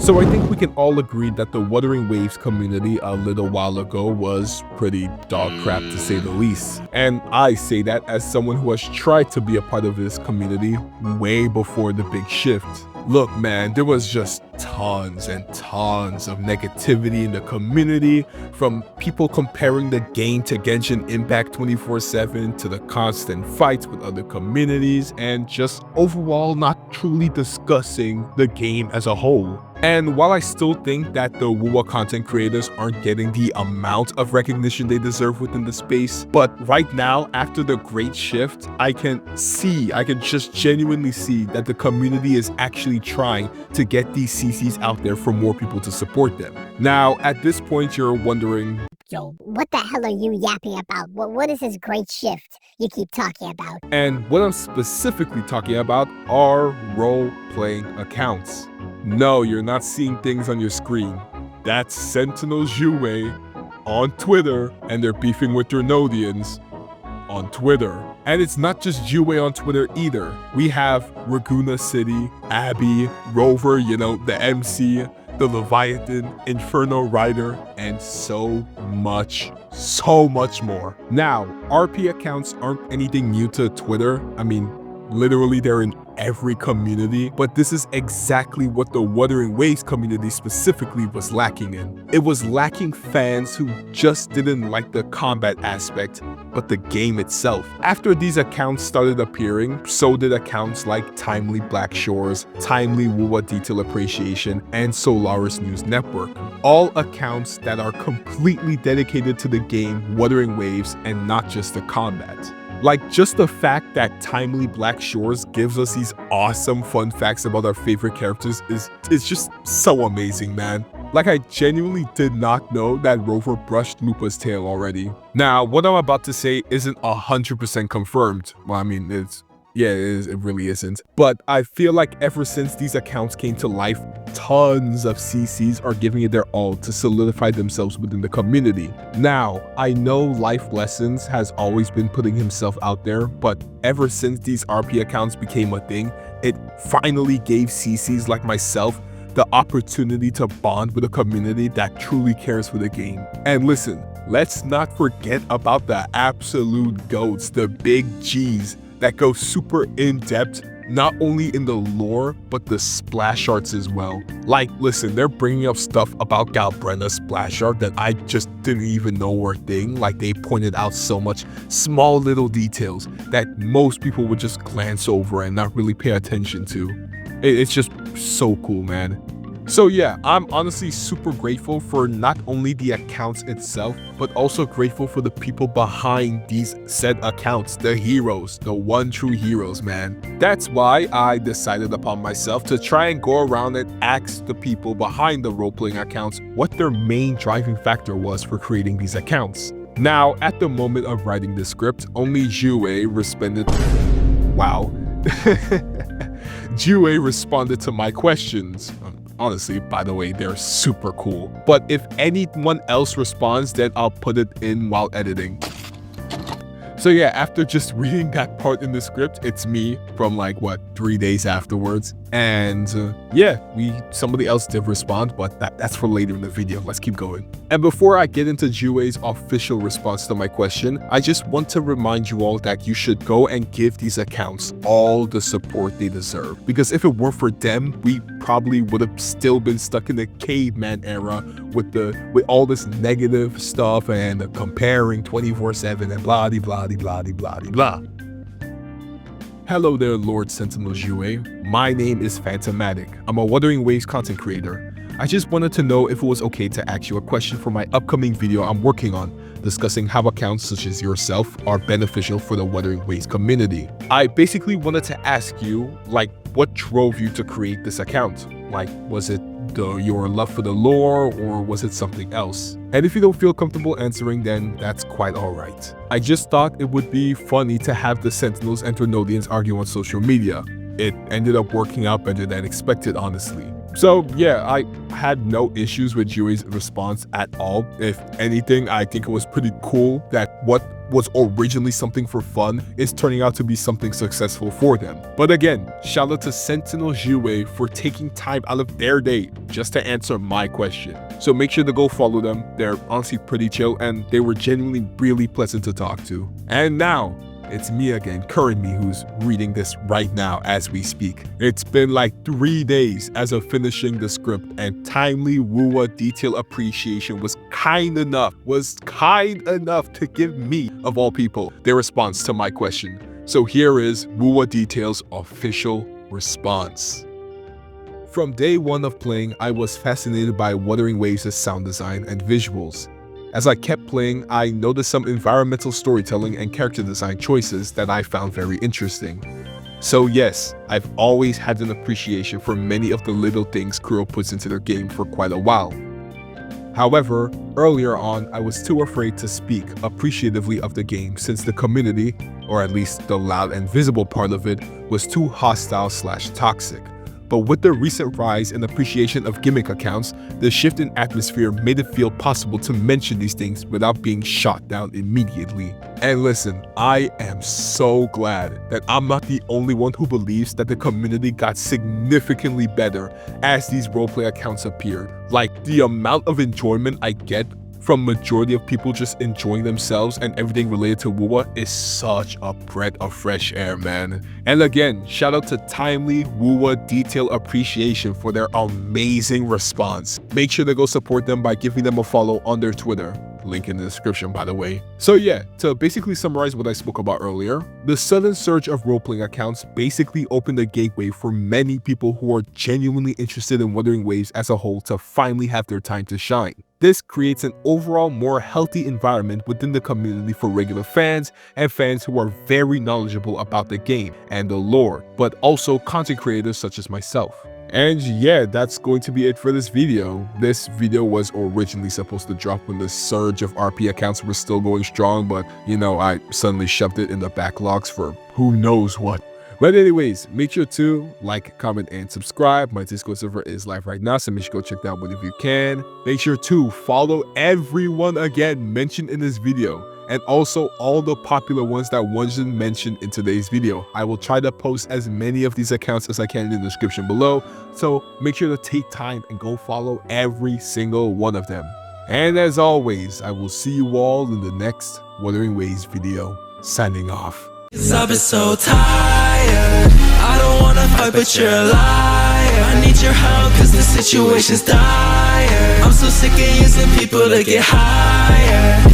So I think we can all agree that the Wuthering Waves community a little while ago was pretty dog crap to say the least. And I say that as someone who has tried to be a part of this community way before the big shift. Look, man, there was just tons and tons of negativity in the community, from people comparing the game to Genshin Impact 24/7 to the constant fights with other communities, and just overall not truly discussing the game as a whole. And while I still think that the Wuwa content creators aren't getting the amount of recognition they deserve within the space, but right now, after the great shift, I can just genuinely see that the community is actually trying to get these CCs out there for more people to support them. Now, at this point, you're wondering, Yo, what the hell are you yapping about? What is this great shift you keep talking about? and what I'm specifically talking about are role-playing accounts. No, you're not seeing things on your screen. That's Sentinel Jue on Twitter, and they're beefing with Drenodians on Twitter. And it's not just Jue on Twitter either. We have Raguna City, Abby, Rover, the MC, the Leviathan, Inferno Rider, and so much more. Now, RP accounts aren't anything new to Twitter. I mean, literally they're in every community, but this is exactly what the Wuthering Waves community specifically was lacking in. It was lacking fans who just didn't like the combat aspect, but the game itself. After these accounts started appearing, so did accounts like Timely Black Shores, Timely Wuwa Detail Appreciation, and Solaris News Network. All accounts that are completely dedicated to the game Wuthering Waves and not just the combat. Like, just the fact that Timely Black Shores gives us these awesome fun facts about our favorite characters is just so amazing, man. Like, I genuinely did not know that Rover brushed Lupa's tail already. Now, what I'm about to say isn't 100% confirmed. Well, I mean, it really isn't. But I feel like ever since these accounts came to life, tons of CCs are giving it their all to solidify themselves within the community. Now, I know Life Lessons has always been putting himself out there, but ever since these RP accounts became a thing, it finally gave CCs like myself the opportunity to bond with a community that truly cares for the game. And listen, let's not forget about the absolute GOATs, the big G's, that go super in-depth, not only in the lore, but the splash arts as well. Like, listen, they're bringing up stuff about Galbrenna's splash art that I just didn't even know were a thing. Like, they pointed out so much small little details that most people would just glance over and not really pay attention to. It's just so cool, man. So yeah, I'm honestly super grateful for not only the accounts itself, but also grateful for the people behind these said accounts, the heroes, the one true heroes, man. That's why I decided upon myself to try and go around and ask the people behind the role-playing accounts what their main driving factor was for creating these accounts. Now, at the moment of writing the script, only Jue responded. Wow. Jue responded to my questions. Honestly, by the way, they're super cool. But if anyone else responds, then I'll put it in while editing. So yeah, after just reading that part in the script, it's me from 3 days afterwards. And somebody else did respond, but that's for later in the video. Let's keep going. And before I get into Jue's official response to my question, I just want to remind you all that you should go and give these accounts all the support they deserve. Because if it weren't for them, we probably would have still been stuck in the caveman era with all this negative stuff and the comparing 24/7 and blah blah blah blah blah. Hello there, Lord Sentinel Jue. My name is Phantomatic. I'm a Wuthering Waves content creator. I just wanted to know if it was okay to ask you a question for my upcoming video I'm working on, discussing how accounts such as yourself are beneficial for the Wuthering Waves community. I basically wanted to ask you, what drove you to create this account? Was it your love for the lore, or was it something else? And if you don't feel comfortable answering, then that's quite alright. I just thought it would be funny to have the Sentinels and Drenodians argue on social media. It ended up working out better than expected, honestly. So yeah, I had no issues with Yui's response at all. If anything, I think it was pretty cool that what was originally something for fun is turning out to be something successful for them. But again, shout out to Sentinel Yue for taking time out of their day just to answer my question. So make sure to go follow them. They're honestly pretty chill and they were genuinely really pleasant to talk to. And now, it's me again, current me, who's reading this right now as we speak. It's been like 3 days as of finishing the script, and timely Wuwa detail appreciation was kind enough to give me, of all people, their response to my question. So here is Wuwa Detail's official response. From day one of playing, I was fascinated by Wuthering Waves' sound design and visuals. As I kept playing, I noticed some environmental storytelling and character design choices that I found very interesting. So yes, I've always had an appreciation for many of the little things Kuro puts into their game for quite a while. However, earlier on, I was too afraid to speak appreciatively of the game since the community, or at least the loud and visible part of it, was too hostile/toxic. But with the recent rise in appreciation of gimmick accounts, the shift in atmosphere made it feel possible to mention these things without being shot down immediately. And listen, I am so glad that I'm not the only one who believes that the community got significantly better as these roleplay accounts appeared. Like, the amount of enjoyment I get from majority of people just enjoying themselves and everything related to Wuwa is such a breath of fresh air, man. And again, shout out to timely Wuwa detail appreciation for their amazing response. Make sure to go support them by giving them a follow on their Twitter. Link in the description, by the way. So yeah, to basically summarize what I spoke about earlier, the sudden surge of role-playing accounts basically opened a gateway for many people who are genuinely interested in Wuthering Waves as a whole to finally have their time to shine. This creates an overall more healthy environment within the community for regular fans and fans who are very knowledgeable about the game and the lore, but also content creators such as myself. And yeah, that's going to be it for this video. This video was originally supposed to drop when the surge of RP accounts was still going strong, but you know, I suddenly shoved it in the backlogs for who knows what. But anyways, make sure to like, comment, and subscribe. My Discord server is live right now, so make sure to go check that out whenever you can. Make sure to follow everyone again mentioned in this video, and also all the popular ones that wasn't mentioned in today's video. I will try to post as many of these accounts as I can in the description below, so make sure to take time and go follow every single one of them. And as always, I will see you all in the next Wuthering Waves video. Signing off. 'Cause I've been so tired. I don't wanna fight, but you're a liar. I need your help, cause the situation's dire. I'm so sick of using people to get higher.